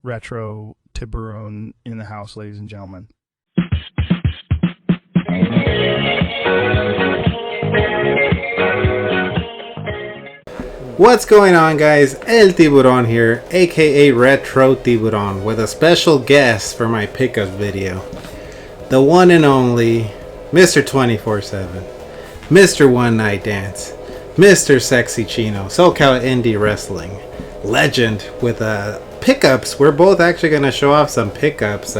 retro Tiburon in the house, ladies and gentlemen. What's going on, guys? El Tiburon here, aka Retro Tiburon, with a special guest for my pickup video. The one and only Mr. 24/7, Mr. One Night Dance, Mr. Sexy Chino, SoCal Indie Wrestling legend with pickups. We're both actually going to show off some pickups.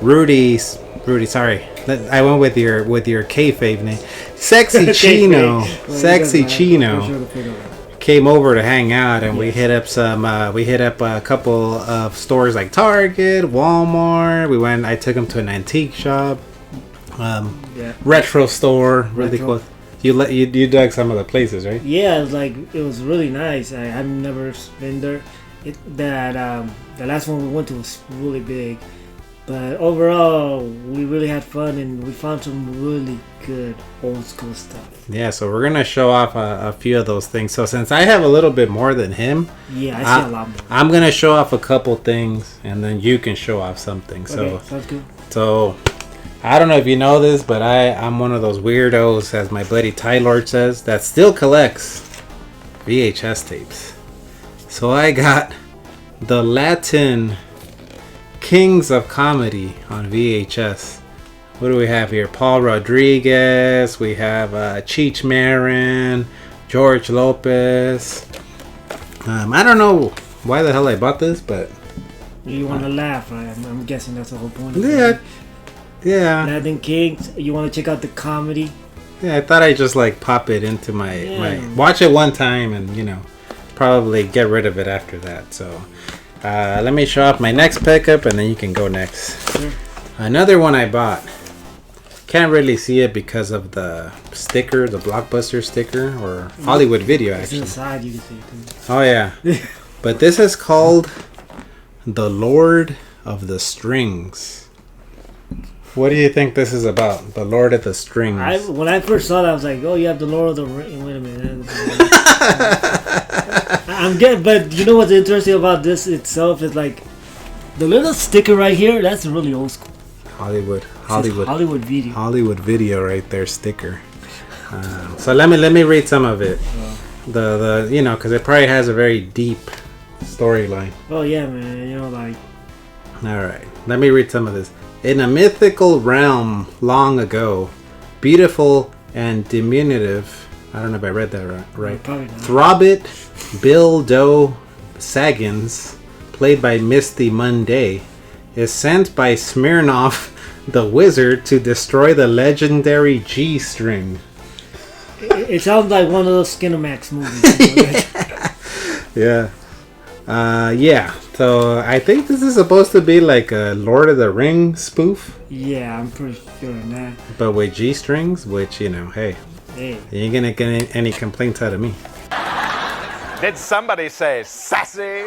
Rudy, sorry. I went with your kayfabe name. Sexy Chino. Sexy Chino came over to hang out, and we hit up a couple of stores like Target, Walmart. I took him to an antique shop, retro store, really cool. You dug some of the places, right? Yeah, it was really nice. I've never been there. The last one we went to was really big, but overall we really had fun and we found some really good old school stuff. Yeah, so we're gonna show off a few of those things. So since I have a little bit more than him, I see a lot more. I'm gonna show off a couple things, and then you can show off something. Okay, sounds good. So I don't know if you know this, but I'm one of those weirdos, as my buddy Ty Lord says, that still collects VHS tapes. So I got the Latin Kings of Comedy on VHS. What do we have here? Paul Rodriguez. We have Cheech Marin, George Lopez. I don't know why the hell I bought this, but you want to laugh, right? I'm guessing that's the whole point. Yeah. Latin Kings. You want to check out the comedy? Yeah, I thought I'd just pop it into my watch it one time and probably get rid of it after that. So let me show off my next pickup, and then you can go next. Sure. Another one I bought. Can't really see it because of the sticker, the Blockbuster sticker, or Hollywood Video, actually. It's inside, you can see it too. Oh, yeah. But this is called The Lord of the Strings. What do you think this is about? The Lord of the Strings. When I first saw that, I was like, oh, you have the Lord of the Rings. Wait a minute. I'm good, but you know what's interesting about this itself is like the little sticker right here, that's really old school. Hollywood Video. Hollywood Video right there, sticker. So let me read some of it. The because it probably has a very deep storyline. Oh yeah, man. All right, let me read some of this. In a mythical realm long ago, beautiful and diminutive, I don't know if I read that right. Probably not. Throbbit Bill Doe Saggins, played by Misty Monday, is sent by Smirnoff the Wizard to destroy the legendary G-string. It sounds like one of those Skinamax movies. Yeah. So I think this is supposed to be like a Lord of the Rings spoof. Yeah, I'm pretty sure on that. But with G-strings, which, hey. You ain't gonna get any complaints out of me. Did somebody say sassy?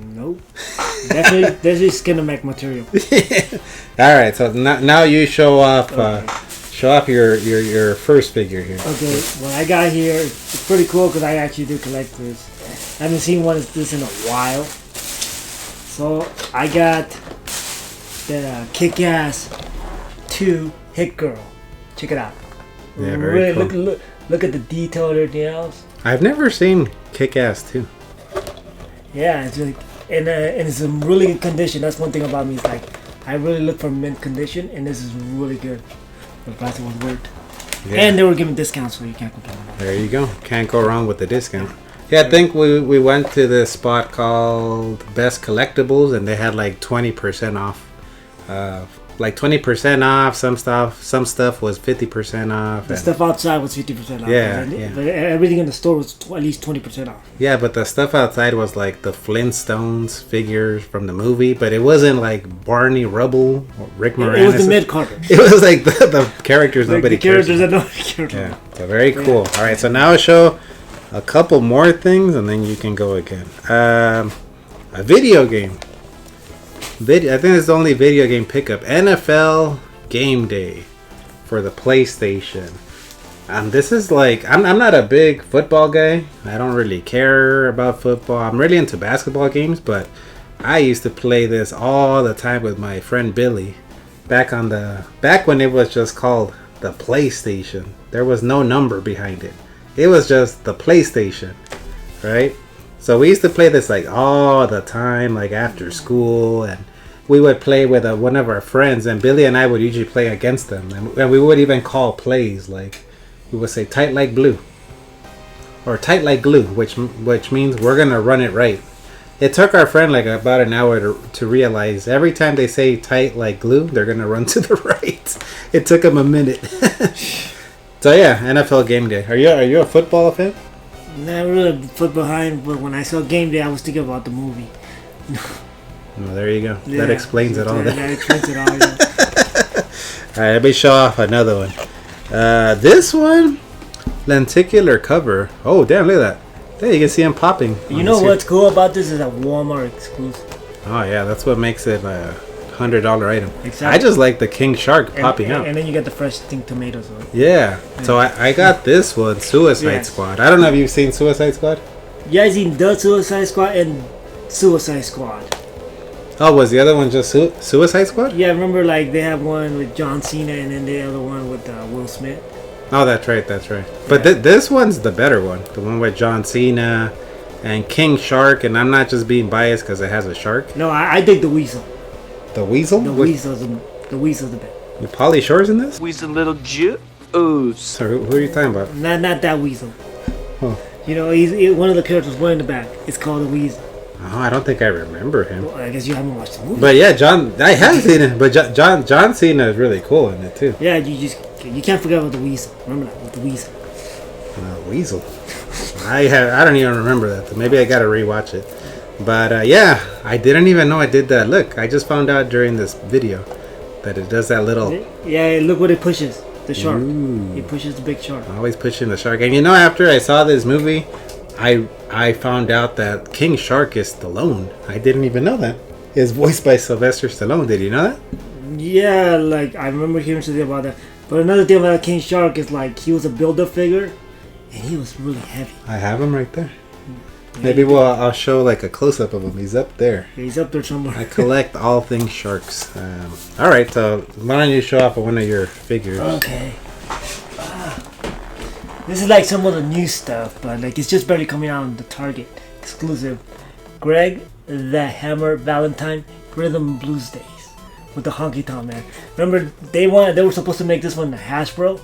Nope. Definitely Skinamax material. All right, so now you show off your first figure here. Okay, what I got here, it's pretty cool because I actually do collect this. I haven't seen one of this in a while. So I got the Kick-Ass 2 Hit Girl. Check it out. Yeah, very cool. Look at the detail of their nails. I've never seen Kick-Ass 2. Yeah, it's really, and it's in really good condition. That's one thing about me. It's like I really look for mint condition, and this is really good. The price was worth. Yeah. And they were giving discounts, so you can't complain. There you go. Can't go wrong with the discount. Yeah, I think we went to this spot called Best Collectibles, and they had like 20% off. Like 20% off. Some stuff was 50% off. The stuff outside was 50% off. Yeah. But everything in the store was at least 20% off. Yeah, but the stuff outside was like the Flintstones figures from the movie, but it wasn't like Barney Rubble or Rick Moranis. It was the mid-carters. It was like the characters nobody cares about. The characters that nobody cares about. Yeah, so very cool. All right, so now I'll show a couple more things, and then you can go again. A video game. I think it's the only video game pickup. NFL Game Day for the PlayStation. This is like I'm not a big football guy. I don't really care about football. I'm really into basketball games, but I used to play this all the time with my friend Billy. Back when it was just called the PlayStation. There was no number behind it. It was just the PlayStation, right? So we used to play this like all the time, like after school, and we would play with one of our friends, and Billy and I would usually play against them, and we would even call plays like we would say "tight like blue" or "tight like glue," which means we're gonna run it right. It took our friend like about an hour to realize every time they say "tight like glue," they're gonna run to the right. It took him a minute. So yeah, NFL Game Day. Are you a football fan? Not really foot behind, but when I saw Game Day, I was thinking about the movie. Well, there you go. Yeah, that explains it all. That explains it all. Yeah. All right, let me show off another one. This one, lenticular cover. Oh, damn! Look at that. There, you can see him popping. You know what's cool about this is a Walmart exclusive. Oh yeah, that's what makes it a $100 item. Exactly. I just like the king shark popping out. And then you get the fresh stink tomatoes on it. Yeah. So I got this one, Suicide Squad. I don't know if you've seen Suicide Squad. Yeah, I seen the Suicide Squad and Suicide Squad. Oh, was the other one just Suicide Squad? Yeah, I remember like they have one with John Cena and then the other one with Will Smith. Oh, that's right. But this one's the better one. The one with John Cena and King Shark. And I'm not just being biased because it has a shark. No, I dig the Weasel. The Weasel? The Weasel's the best. Pauly Shore's in this? Weasel little juice. So who are you talking about? Not that Weasel. Huh. You know, one of the characters way in the back. It's called the Weasel. Oh, I don't think I remember him. Well, I guess you haven't watched the movie. But yeah, I have seen it. But John Cena is really cool in it too. Yeah, you can't forget about the Weasel. Remember that with the Weasel. Weasel. I don't even remember that. Maybe I gotta rewatch it. But yeah, I didn't even know I did that. Look, I just found out during this video that it does that little. Yeah, look what it pushes. The shark. Ooh. It pushes the big shark. Always pushing the shark. And you know, after I saw this movie, I found out that King Shark is Stallone. I didn't even know that. It's voiced by Sylvester Stallone. Did you know that? Yeah, like I remember hearing something about that. But another thing about King Shark is like he was a build-up figure, and he was really heavy. I have him right there. Maybe I'll show like a close-up of him. He's up there. Yeah, he's up there somewhere. I collect all things sharks. All right, so why don't you show off one of your figures? Okay. This is like some of the new stuff, but like it's just barely coming out on the Target exclusive. Greg the Hammer Valentine Rhythm and Blues Days with the honky tonk man. Remember they were supposed to make this one the Hasbro,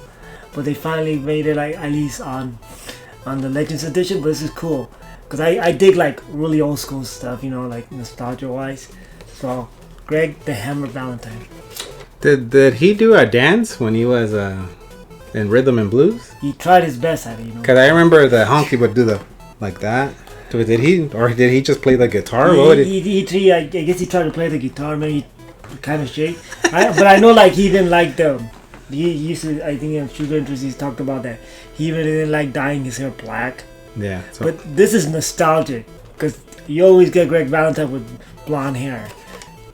but they finally made it like at least on the Legends edition. But this is cool because I dig like really old school stuff, you know, like nostalgia wise. So Greg the Hammer Valentine. Did he do a dance when he was in Rhythm and Blues? He tried his best at it, you know. Cause I remember the honky would do the like that. So did he just play the guitar? I guess he tried to play the guitar, maybe kind of shake. But I know like he didn't like them. He used to, I think in Sugar Interest he's talked about that. He even didn't like dyeing his hair black. Yeah. So. But this is nostalgic because you always get Greg Valentine with blonde hair.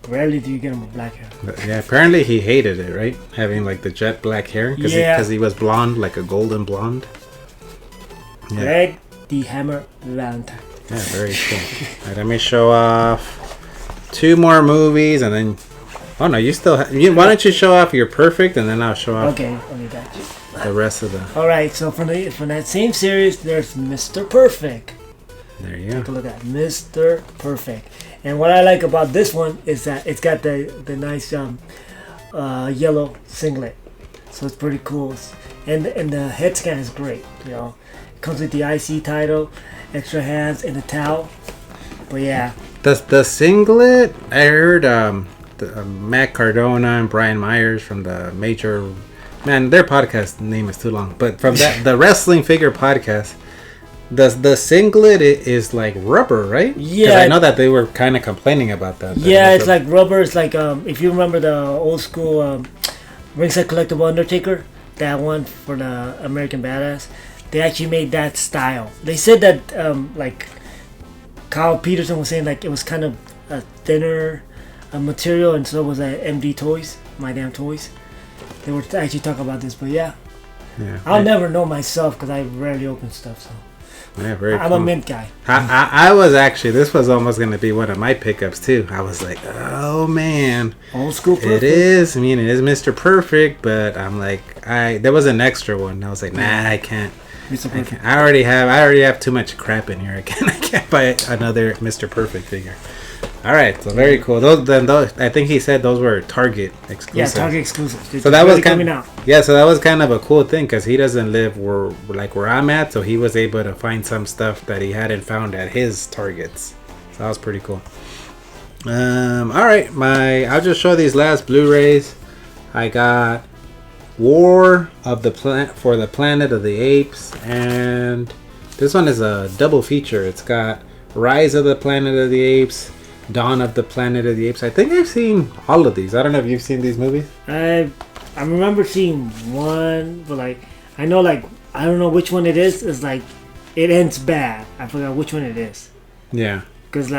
Rarely do you get him with black hair. Yeah, apparently he hated it, right? Having like the jet black hair because he was blonde, like a golden blonde. Yeah. Greg the Hammer Valentine. Yeah, very cool. All right, let me show off 2 more movies and then. Oh no, you still. Why don't you show off your perfect and then I'll show off. Okay, let me got you. The rest of the. All right, so from that same series, there's Mr. Perfect. There you go. Take a look at Mr. Perfect. And what I like about this one is that it's got the nice yellow singlet, so it's pretty cool. And the head scan is great. You know, it comes with the IC title, extra hands, and a towel. But yeah, the singlet. I heard Matt Cardona and Brian Myers from the Major. Man, their podcast name is too long. But from the Wrestling Figure podcast. The singlet is like rubber, right? Yeah. I know that they were kind of complaining about that. Yeah, it's like rubber. It's like if you remember the old school Ringside Collectible Undertaker, that one for the American Badass, they actually made that style. They said that like Kyle Peterson was saying like it was kind of a thinner material, and so was MD Toys, My Damn Toys. They were actually talking about this, but yeah. Yeah. I'll never know myself because I rarely open stuff. So Yeah, very I'm cool. a mint guy. I was actually, this was almost going to be one of my pickups too. I was like, oh man. Old school perfect. It is. I mean, it is Mr. Perfect, but I'm like, there was an extra one. I was like, nah, I can't. Mr. Perfect. I already have too much crap in here. I can't buy another Mr. Perfect figure. All right, so very cool. Those I think he said those were Target exclusive. Yeah, Target exclusive. So that was coming out. Yeah, so that was kind of a cool thing because he doesn't live where I'm at, so he was able to find some stuff that he hadn't found at his Targets. So that was pretty cool. All right, I'll just show these last Blu-rays. I got War of the for the Planet of the Apes, and this one is a double feature. It's got Rise of the Planet of the Apes, Dawn of the Planet of the Apes. I think I've seen all of these. I don't know if you've seen these movies. I remember seeing one, but I don't know which one it is. It's like it ends bad. I forgot which one it is. Yeah. Because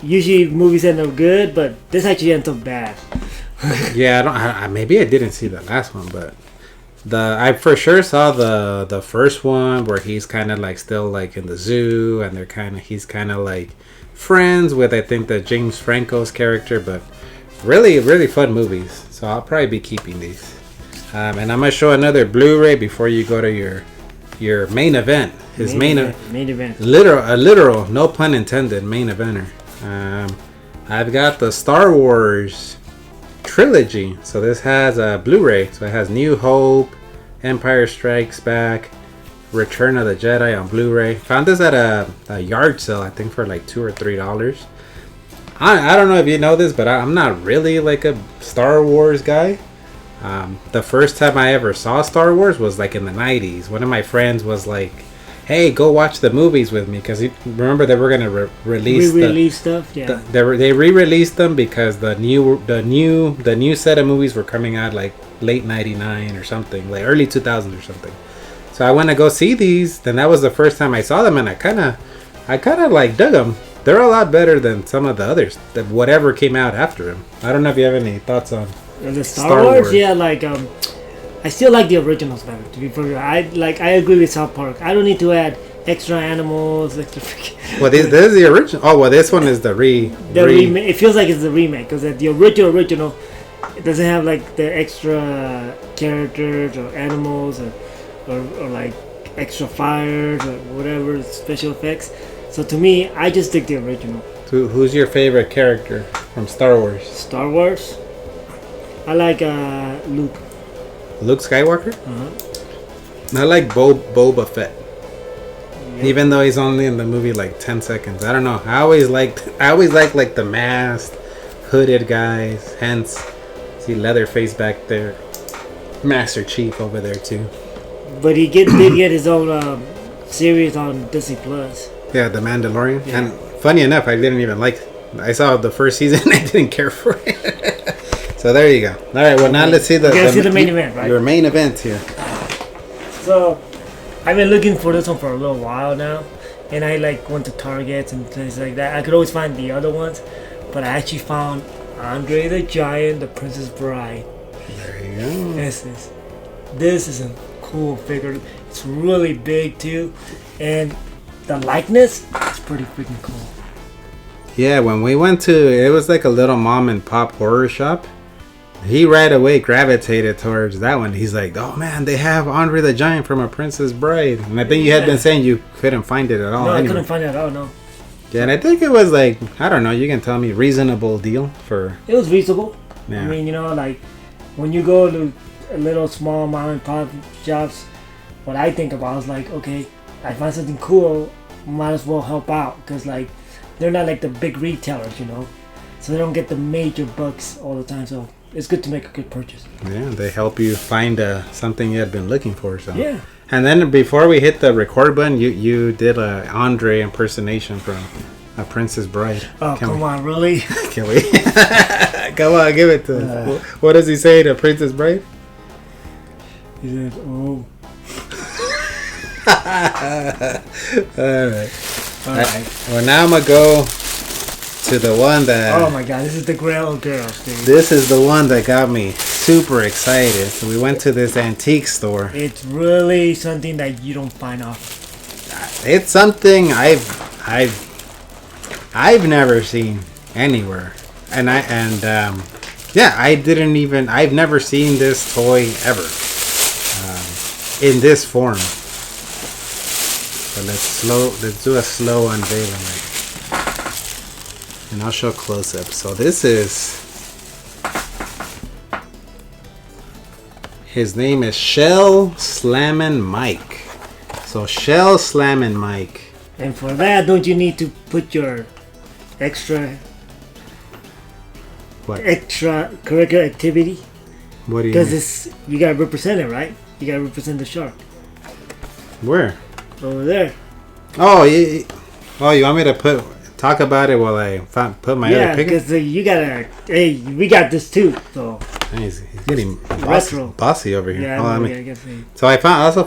usually movies end up good, but this actually ends up bad. Yeah, maybe I didn't see the last one, but I for sure saw the first one where he's kind of still in the zoo, and he's kind of friends with, I think, the James Franco's character, but really, really fun movies. So I'll probably be keeping these. And I'm gonna show another Blu-ray before you go to your main event. His main event. Literal, no pun intended, main eventer. I've got the Star Wars trilogy. So this has a Blu-ray. So it has New Hope, Empire Strikes Back, Return of the Jedi on Blu-ray. Found this at a yard sale, I think, for $2 or $3. I don't know if you know this, but I'm not really a Star Wars guy. The first time I ever saw Star Wars was in the 90s. One of my friends was like, hey, go watch the movies with me, because remember they were going to release stuff. Yeah, they re-released them because the new set of movies were coming out late 99 or something, early 2000s or something. So I went to go see these. Then that was the first time I saw them, and I kind of dug them. They're a lot better than some of the others, whatever came out after them. I don't know if you have any thoughts on the Star Wars. Yeah, I still like the originals better. To be fair, I agree with South Park. I don't need to add extra animals, extra. Well, this is the original. Oh, well, this one is the remake. It feels like it's the remake because the original, it doesn't have the extra characters or animals or extra fires or whatever special effects. So to me, I just dig the original. So who's your favorite character from Star Wars? Star Wars? I like Luke. Luke Skywalker? Uh-huh. I like Boba Fett. Yep. Even though he's only in the movie 10 seconds. I don't know. I always liked the masked, hooded guys. Hence, see Leatherface back there. Master Chief over there too. But he did get his own series on Disney Plus. Yeah, The Mandalorian. Yeah. And funny enough, I didn't even I saw the first season and I didn't care for it. So there you go. All right, well now let's see the main event, right? Your main event here. So I've been looking for this one for a little while now, and I went to Targets and things like that. I could always find the other ones, but I actually found Andre the Giant, the Princess Bride. There you go. This is a cool figure. It's really big too, and the likeness is pretty freaking cool. Yeah, when we went to, it was a little mom and pop horror shop. He right away gravitated towards that one. He's like, oh man, they have Andre the Giant from A Princess Bride. And I think you had been saying you couldn't find it at all. No, anyway. I couldn't find it at all, no. Yeah, and I think it was I don't know, you can tell me, reasonable deal for... It was reasonable. Yeah. I mean, when you go to a little small mom and pop shops, what I think about is okay, I find something cool, might as well help out, because they're not the big retailers, so they don't get the major bucks all the time. So it's good to make a good purchase. Yeah, they help you find something you had been looking for. So yeah. And then before we hit the record button, you did a Andre impersonation from A Princess Bride. Oh, come on, really? Can we? Come on, give it to us. What does he say to Princess Bride? He said, oh. All right. Well, now I'm gonna go to to the one that. Oh my god, this is the Grail Girls, dude. This is the one that got me super excited. So we went to this antique store. It's really something that you don't find often. It's something I've never seen anywhere, and I've never seen this toy ever in this form. So let's do a slow unveiling, and I'll show close up. So this is. His name is Shell Slammin' Mike. So Shell Slammin' Mike. And for that, don't you need to put your extracurricular activity? What do you mean? Because you gotta represent it, right? You gotta represent the shark. Where? Over there. Oh, you want me to talk about it while I put my other picture? because you gotta. Hey, we got this too. So He's getting retro. bossy over here. Yeah, I guess. So I also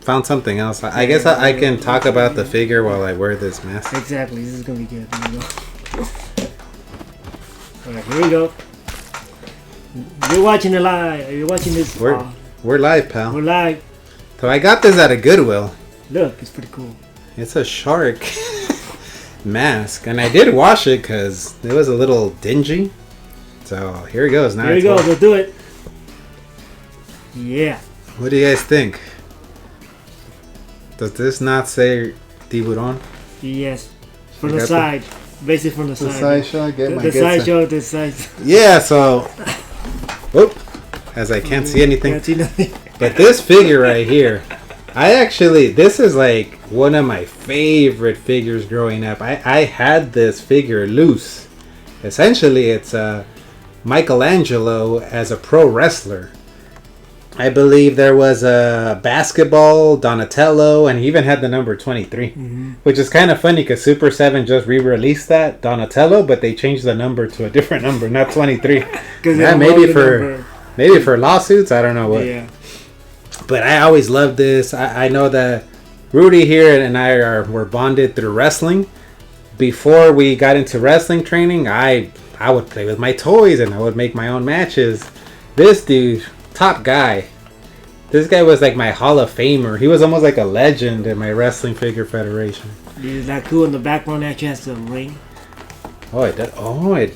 found something else. I guess I can talk about the figure while I wear this mask. Exactly. This is gonna be good. Here we go. All right, here we go. You're watching it live. You're watching this. We're live, pal. We're live. So I got this at a Goodwill. Look, it's pretty cool. It's a shark mask, and I did wash it because it was a little dingy. So here it goes. Now Here we go. Let's do it. Yeah. What do you guys think? Does this not say Tiburon? Yes. From the side. Basically from the side. The side shot. The side show. The side. Yeah. So, as I can't see anything. Can't see nothing. But this figure right here, this is like one of my favorite figures growing up. I had this figure loose. Essentially, it's Michelangelo as a pro wrestler. I believe there was a basketball, Donatello, and he even had the number 23. Which is kind of funny because Super 7 just re-released that, Donatello, but they changed the number to a different number, not 23. Yeah, maybe for lawsuits, I don't know what. Yeah. But I always loved this. I know that Rudy here and I were bonded through wrestling. Before we got into wrestling training, I would play with my toys and I would make my own matches. This dude, top guy. This guy was like my Hall of Famer. He was almost like a legend in my Wrestling Figure Federation. Is that cool? In the background actually has the ring. Oh, it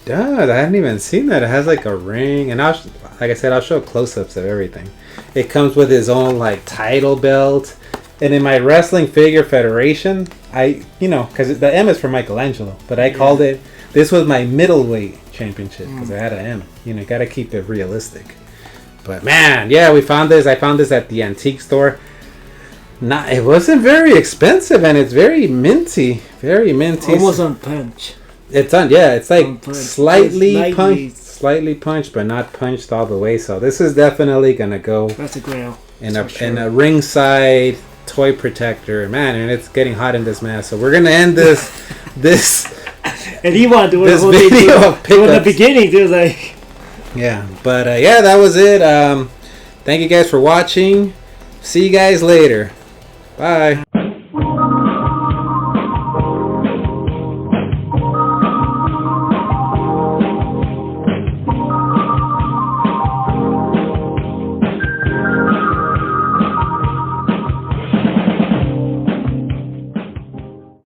does. I hadn't even seen that. It has like a ring, and like I said, I'll show close-ups of everything. It comes with his own like title belt, and in my Wrestling Figure Federation, because the M is for Michelangelo, but I called it. This was my middleweight championship because I had an M. You got to keep it realistic. But man, yeah, we found this. I found this at the antique store. It wasn't very expensive, and it's very minty. Almost on punch. It's on, yeah. It's like slightly punched, but not punched all the way. So this is definitely gonna go. That's a grail. In a ringside toy protector, man, and it's getting hot in this mask. So we're gonna end this. And he wanted to this video of pickups. In the beginning, it was like. Yeah, but that was it. Thank you guys for watching. See you guys later. Bye.